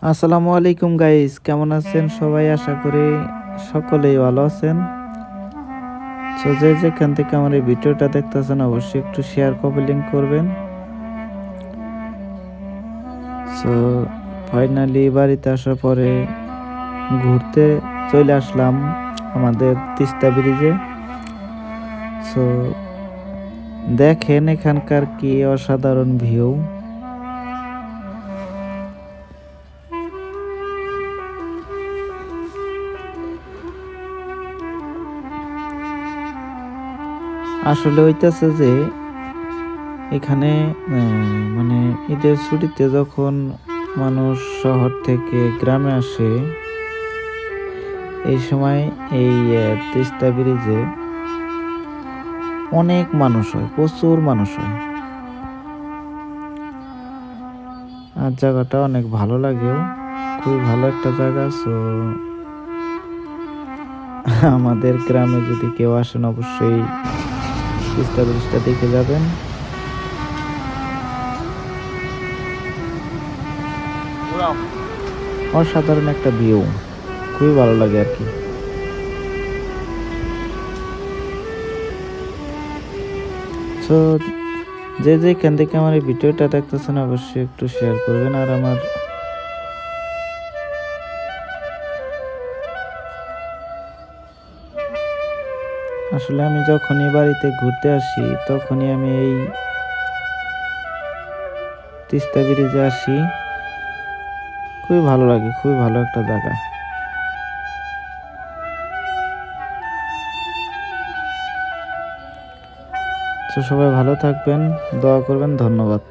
আসসালামু আলাইকুম গাইস, কেমন আছেন সবাই? আশা করি সকলেই ভালো আছেন। তো যে যেখান থেকে আমার এই ভিডিওটা দেখতেছেন অবশ্যই একটু শেয়ার কমেন্ট করবেন। সো ফাইনালি বাড়িতে আসার পরে ঘুরতে চলে আসলাম আমাদের তিস্তা ব্রিজে। সো দেখেন এখানকার কি অসাধারণ ভিউ। আসলে হইতেছে যে এখানে মানে ঈদের ছুটিতে যখন মানুষ শহর থেকে গ্রামে আসে, এই সময় এই তিস্তা ব্রিজে অনেক মানুষ হয়, প্রচুর মানুষ হয়। আর জায়গাটা অনেক ভালো লাগেও, খুবই ভালো একটা জায়গা। সো আমাদের গ্রামে যদি কেউ আসেন অবশ্যই তিস্তা ব্রিজটা দেখে যাবেন। অসাধারণ একটা ভিউ, খুবই ভালো লাগে আর কি। সো যে যেখান থেকে আমার এই ভিডিওটা দেখতেছেন অবশ্যই একটু শেয়ার করবেন। আর আসলে আমি যখনই বাড়িতে ঘুরতে আসি তখনই আমি এই তিস্তা ব্রিজে আসি, খুবই ভালো লাগে, খুবই ভালো একটা জায়গা। তো সবাই ভালো থাকবেন, দোয়া করবেন, ধন্যবাদ।